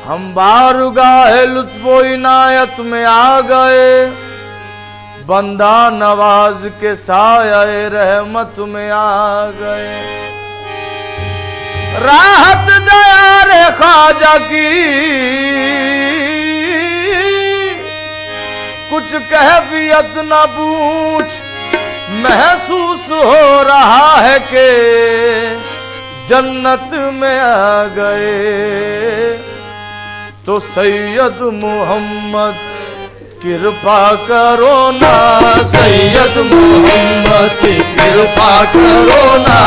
हम बारगाहे लुत्फो इनायत में आ गए, बंदा नवाज के साये रहमत में आ गए। राहत दया रे ख्वाजा की कुछ कैफियत न पूछ, महसूस हो रहा है कि जन्नत में आ गए। तो सैयद मोहम्मद कृपा करो ना, सैयद मोहम्मद कृपा करो ना,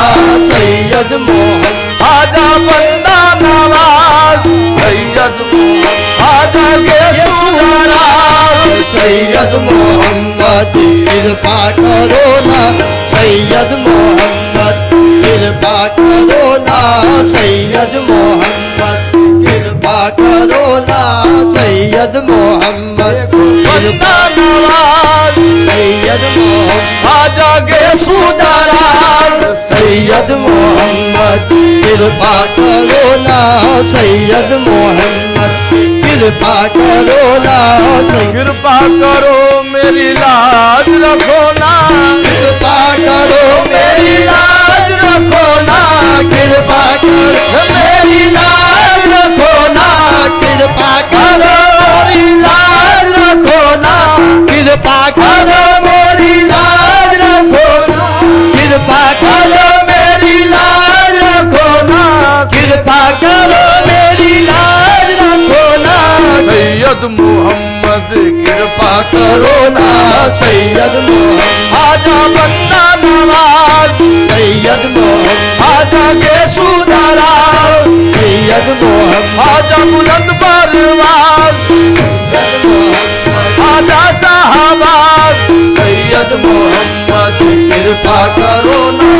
सैयद मोहम्मद आजा बंदा नवाज, सैयद मोहम्मद आजा के सुनाराज, सैयद मोहम्मद कृपा करो ना, सैयद मोहम्मद कृपा करो ना, सैयद मोहम्मद कृपा करो ना, सैयद मोहम्मद बंदा नवाज, सैयद मोहम्मद आजा के सुनाराज, सैयद मोहम्मद कृपा करो ना, सैयद मोहम्मद कृपा करो ना, कृपा करो मेरी लाज रखो ना, कृपा करो मेरी लाज रखो ना, कृपा करो मेरी लाज रखो ना, कृपा करो मेरी लाज रखो ना, कृपा करो मेरी लाज रखो ना, कृपा करो मेरी लाज रखो ना, कृपा करो मेरी लाज रखो ना, सैयद मोहम्मद कृपा करो ना, सैयद मोहम्मद आजा बंदा नवाज, सैयद मोहम्मद आजा के सुनाराज, सैयद मोहम्मद आजा बुलंद परवाज, सैयद मोहम्मद आजा साहबाज, सैयद मोहम्मद कृपा करो ना,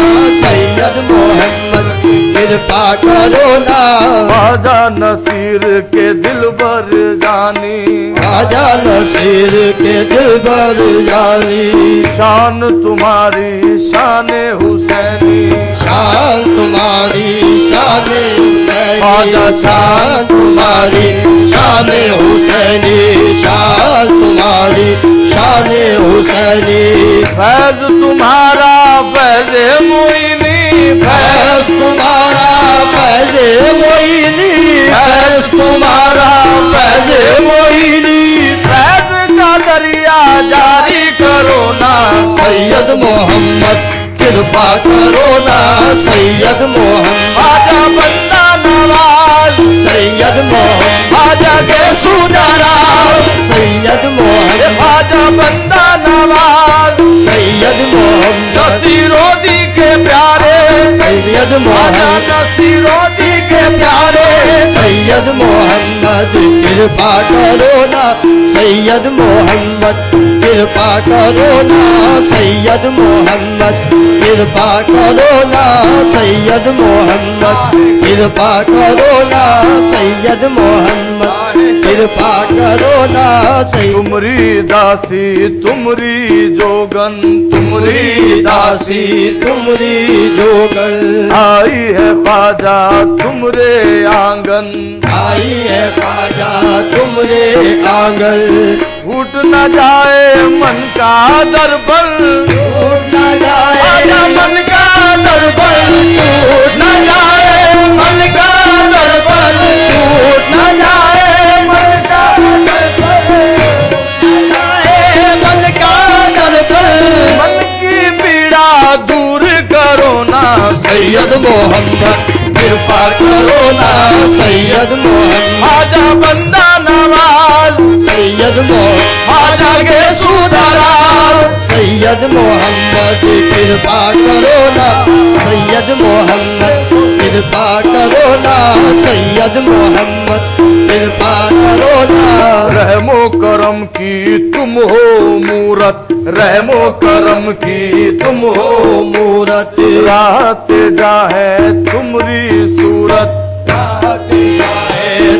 सैयद मोहम्मद कृपा करो ना, आजा नसीर के दिल बर जानी, आजा नसीर के दिल बर जानी, शान तुम्हारी शान हुसैनी, शान तुम्हारी शान हुसैनी, आजा शान तुम्हारी शान हुसैनी, शान तुम्हारी शान हुसैनी, फैज तुम्हारा फैज मोइनी, फैज तुम्हारा फैज मोइनी, फैज तुम्हारा फैज मोइनी, फैज का दरिया जारी करो ना, सैयद मोहम्मद कृपा करो ना, सैयद मोहम्मद आजा बंदा नवाज, सैयद मोहम्मद आजा के सुनाराज, सैयद मोहम्मद आजा बंदा नवाज, सैयद मोहम्मद नसीरोदी के प्यारे, सैयद आजा मोहम्मद नसीरोदी के प्यारे, सैयद मोहम्मद कृपा करो ना, सैयद मोहम्मद कृपा करो ना, सैयद मोहम्मद कृपा करो ना, सैयद मोहम्मद कृपा करो ना, सैयद मोहम्मद कृपा करो ना, तुमरी दासी तुमरी जोगन, तुमरी दासी तुमरी जोगल, आई है ख्वाजा तुमरे आंगन, आई है ख्वाजा तुमरे आंगन, फूट न जाए मन का दरबल, टूट न जाए मन का दरबल, टूट न जाए मन का दरबल, टूट न जाए मन का दरबल, मन का दरबल, मन की पीड़ा दूर करो ना, सैयद मोहम्मद कृपा करो ना, सैयद मोहम्मद आजा बंदा नवाज, सैयद मोहम्मद आजा के सुधाराज, सैयद मोहम्मद कृपा करो ना, सैयद मोहम्मद कृपा करो ना, सैयद मोहम्मद कृपा करो ना, रहमो करम की तुम हो मूरत, रहमो करम की तुम हो मूरत, रात जा है तुमरी सूरत,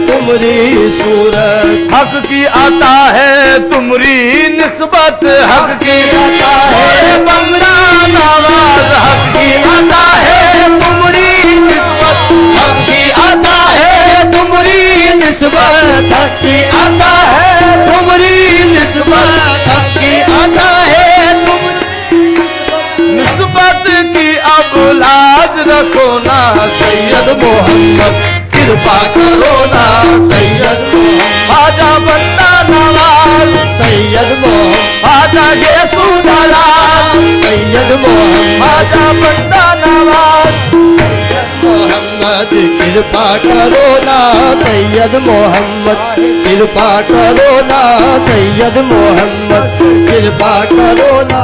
तुमरी सूरत, हक की आता है तुमरी निस्बत, हक की आता है बंगला नवाज, हक की आता है तुमरी निस्बत, हक की आता है तुमरी निस्बत की अता है तुम्हारी निस्बत की अता है निस्बत की अब लाज रखो ना सैयद मोहम्मद कृपा करो ना सैयद मोहम्मद आजा बंदा नवाज सैयद मोहम्मद आजा येसु दलाल सैयद मोहम्मद आजा बंदा नवाज मोहम्मद कृपा करो ना सैयद मोहम्मद कृपा करो ना सैयद मोहम्मद कृपा करो ना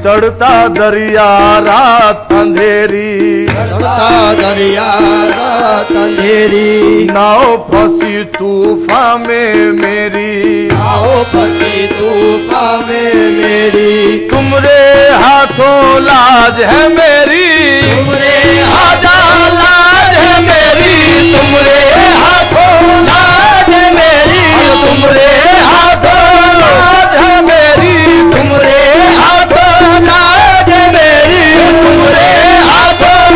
चढ़ता दरिया रात अंधेरी चढ़ता दरिया रात अंधेरी नाव फंसी तूफान में मेरी आओ फंसी तूफान में मेरी तुमरे हाथों लाज है मेरी तुमरे हाथों लाज है मेरी तुमरे हाथों लाज है मेरी तुमरे हाथों लाज है मेरी तुमरे हाथों लाज है मेरी तुमरे हाथों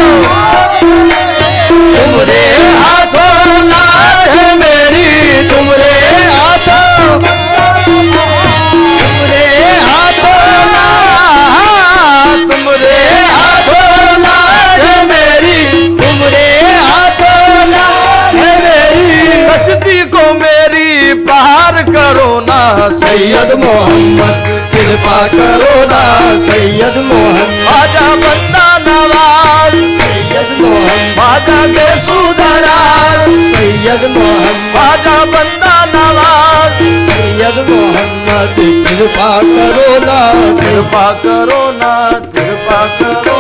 लाज है मेरी तुमरे हाथों तुमरे लाज है मेरी तुमरे हाथों लाज है मेरी कश्ती को मेरी पार करो ना सैयद मोहम्मद कृपा करो ना सैयद मोहम्मद आजा बंदा नवाज सैयद मोहम्मद आजा येसु दलाल सैयद मोहम्मद आजा बंदा नवाज सैयद मोहम्मद कृपा करो ना कृपा करो ना कृपा करो